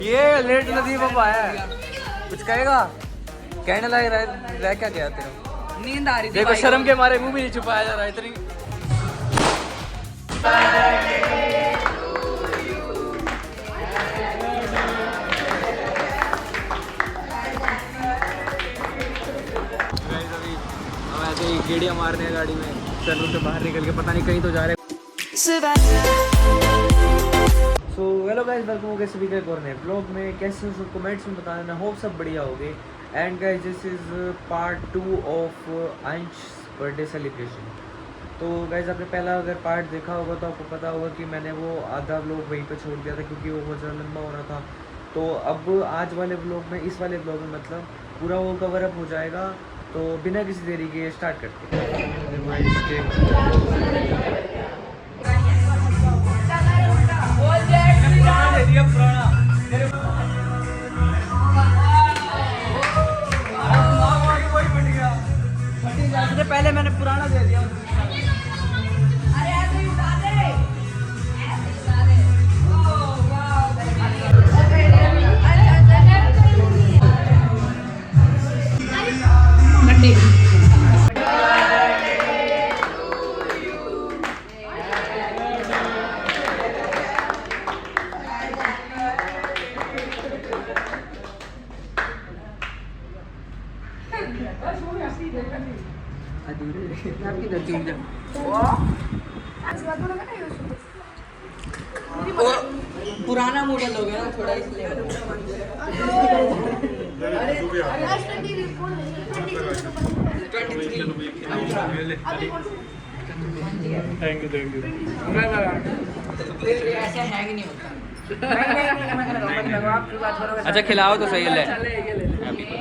ये लेट नदीम अब आया है, कुछ कहेगा? कहने लग रह क्या गया तेरा? नींद आ रही थी। देखो शर्म के मारे मुंह भी नहीं छुपाया जा रहा है इतनी। ऐसे ही गेड़ियाँ मारने हैं गाड़ी में, सैलून से बाहर निकल के पता नहीं कहीं तो जा रहे हैं। सो हेलो गाइस, वेलकम हो गए सभी का एक और नए ब्लॉग में। कैसे हो सब कमेंट्स में बताना, होप सब बढ़िया हो गए। And guys this is part 2 of अंश बर्थडे सेलिब्रेशन। तो गाइस आपने पहला अगर पार्ट देखा होगा तो आपको पता होगा कि मैंने वो आधा व्लॉग वहीं पे छोड़ दिया था क्योंकि वो बहुत ज़्यादा लंबा हो रहा था। तो अब आज वाले व्लॉग में, इस वाले व्लॉग में मतलब पूरा वो कवर अप हो जाएगा। तो बिना किसी देरी के स्टार्ट करते हैं। पहले मैंने पुराना दे दिया। अरे ऐसे ही उठा दे, ऐसे उठा दे। पुराना मॉडल हो गया ना थोड़ा, इसलिए। Thank you. ऐसे हैंग नहीं होता। अच्छा खिलाओ तो सही ले। ऐसा नहीं करना, ऐसे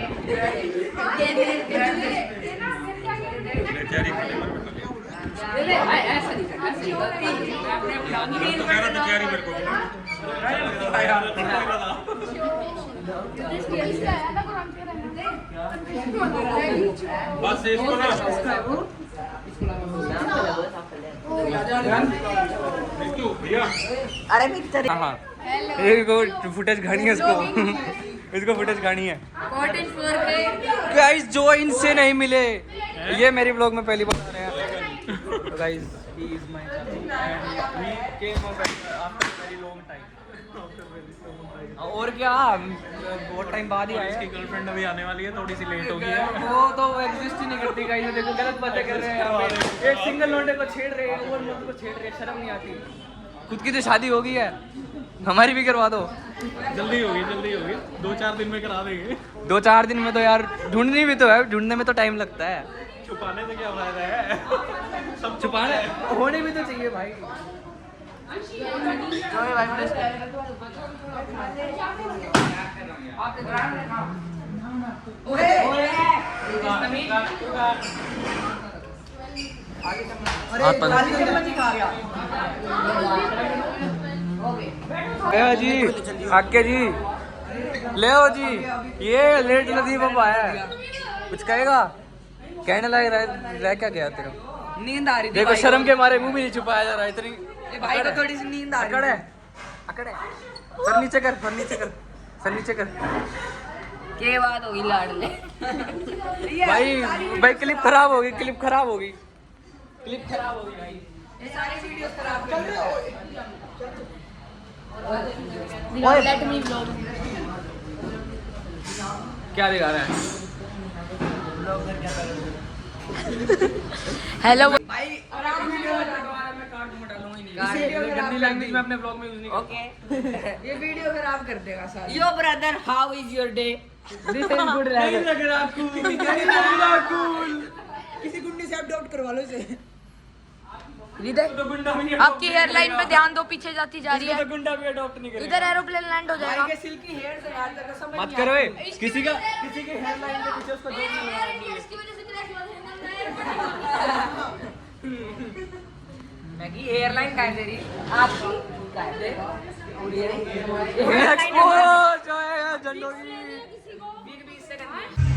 बस इसको ना भैया। अरे मिक्सर। हाँ एक फुटेज गाड़ी है इसको। इसको फुटेज गाड़ी है। कॉटेज फ्लोर पे गाइस जो इनसे नहीं मिले, ये मेरी ब्लॉग में पहली बार आ रहे हैं। Guys he is my and we came after very long time. और क्या, बहुत टाइम बाद ही आए। इसकी गर्लफ्रेंड अभी आने वाली है, थोड़ी सी लेट हो गई है। वो तो एग्जिस्ट ही नहीं करती गाइस। देखो गलत बातें कर रहे हैं यहाँ पे। एक सिंगल लौंडे को छेड़ रहे हैं, और मर्द को छेड़ रहे हैं, शर्म नहीं आती। खुद की तो शादी हो गई है, हमारी भी करवा दो। जल्दी होगी 2-4 दिन में करा देंगे। 2-4 दिन में तो यार ढूंढनी भी तो है, ढूंढने में तो टाइम लगता है। छुपाने से क्या फायदा है, सब छुपाने होने भी तो चाहिए भाई। जी आके जी ले हो जी, ये लेट नदीम अब आया है, कुछ कहेगा? कहने लग रह क्या गया तेरा? नींद आ रही थी। देखो शर्म के मारे मुंह भी नहीं छुपाया जा रहा है इतनी। भाई को थोड़ी सी नींद आ अकड़ रही है, थी। अकड़ है। सर नीचे कर, सर नीचे कर। के बात होगी लाडले। भाई क्लिप खराब होगी, भाई। ये सारी वीडियोस खराब कर रहे हो। Let me vlog. क्या दिखा रहा है? हेलो भाई आराम वीडियो में मैं काट दूंगा, डालूंगा ही नहीं। गंदी लैंग्वेज में अपने ब्लॉग में यूज नहीं करता। ओके। ये वीडियो खराब कर देगा सारा। Yo brother, how is your day? This is good किसी गुंडे से अडॉप्ट करवा लो इसे। आपकी हेयरलाइन पे ध्यान दो, पीछे जाती जा रही है। गुंडा भी अडॉप्ट नहीं करेगा। इधर एरोप्लेन लैंड हो जाएगा। भाई के सिल्की हेयर से याद करके समझ मत करो किसी के हेयरलाइन के पीछे उसको जोड़ नहीं मैगी हेयरलाइन का है तेरी। आपकी का है? एक्सपोज होएगा जंडोगी। Big 20 second.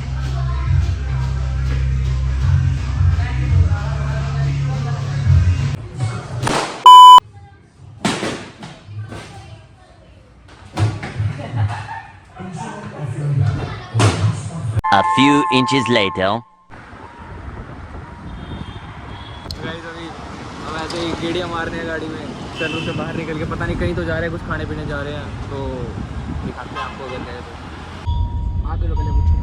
A few inches later. Guys अभी हम ऐसे ही गेड़ियाँ मारने हैं गाड़ी में, सैलून से बाहर निकल के, पता नहीं कहीं तो जा रहे हैं, कुछ खाने पीने जा रहे हैं, तो दिखाते हैं आपको अगर गए तो। आप लोग पहले पूछो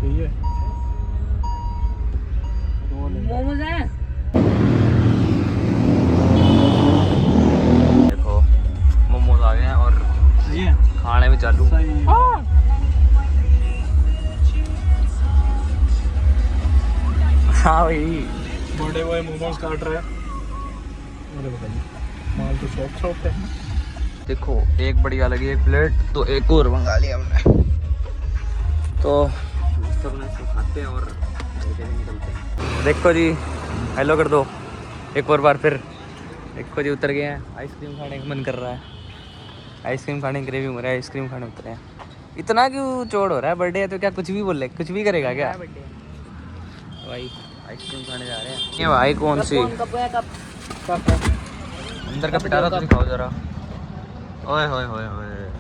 ठीक है मोमोज हैं। देखो मोमोज आ गए हैं और ये खाने भी चालू। सही हाँ भाई बड़े बॉय मोमोज काट रहे हैं। अरे बताइए माल तो शॉप है। देखो एक बढ़िया लगी एक प्लेट, तो एक और मंगा लिया हमने, तो सब ने खाते हैं और निकलते हैं। देखो जी हेलो कर दो एक और बार फिर। देखो जी उतर गए हैं, आइसक्रीम खाने का मन कर रहा है, आइसक्रीम खाने की क्रेविंग हो रहा है, आइसक्रीम खाने उतरे हैं। इतना क्यों चोड़ हो रहा है, बर्थडे है तो क्या कुछ भी बोल रहे, कुछ भी करेगा क्या भाई? आइसक्रीम खाने जा रहे हैं। ये भाई कौन सी अंदर का पिटारा तो दिखाओ जरा। ओए होए होए होए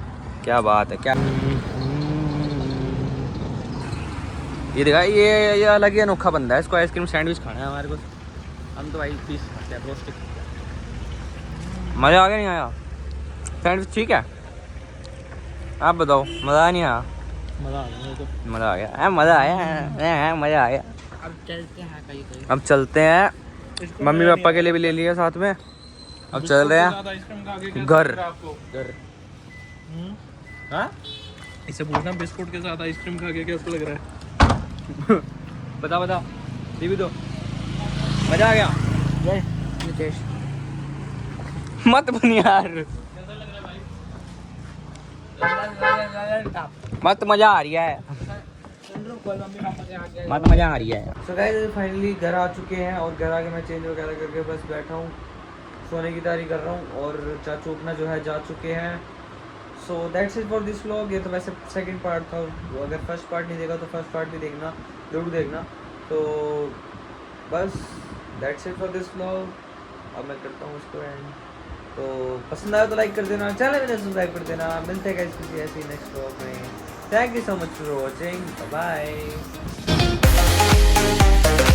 क्या बात है, क्या ये दिखा, ये अलग ही अनोखा बंदा है, इसको आइसक्रीम सैंडविच खाना है हमारे को। हम तो भाई पीस खाते हैं, रोस्टिक। मज़ा आ गया नहीं आया? सैंडविच ठीक है? आप बताओ मज़ा नहीं आया? मजा आ गया मेरे को। मज़ा आ गया, मज़ा आया, मज़ा आया। अब चलते हैं कहीं कहीं। अब चलते हैं, इसको मम्मी मजा पापा के लिए भी ले लिया साथ में, अब चल रहे हैं आइसक्रीम खा के कैसा घर। लग रहा है आपको? घर। हम्म? हाँ इसे पूछना बिस्कुट के साथ आइसक्रीम खा के कैसा लग रहा है? बता ये भी दो, मज़ा आ गया? जय नितेश। मत बन यार, मत मज़ा आ रही है, मत मज़ा आ रही है। सो गाइस फाइनली घर आ चुके हैं और घर आके मैं चेंज वगैरह करके बस बैठा हूँ, सोने की तैयारी कर रहा हूँ और चाचू अपना जो है जा चुके हैं। So that's it for this vlog. ये तो वैसे सेकंड पार्ट था, वो अगर फर्स्ट पार्ट नहीं देखा तो फर्स्ट पार्ट भी देखना, जरूर देखना। तो बस that's it for this vlog. अब मैं करता हूँ इसको एंड। तो पसंद आया तो लाइक कर देना, चैनल में सब्सक्राइब कर देना। मिलते हैं गाइस किसी ऐसी नेक्स्ट व्लॉग में। Thank you so much for watching, bye bye.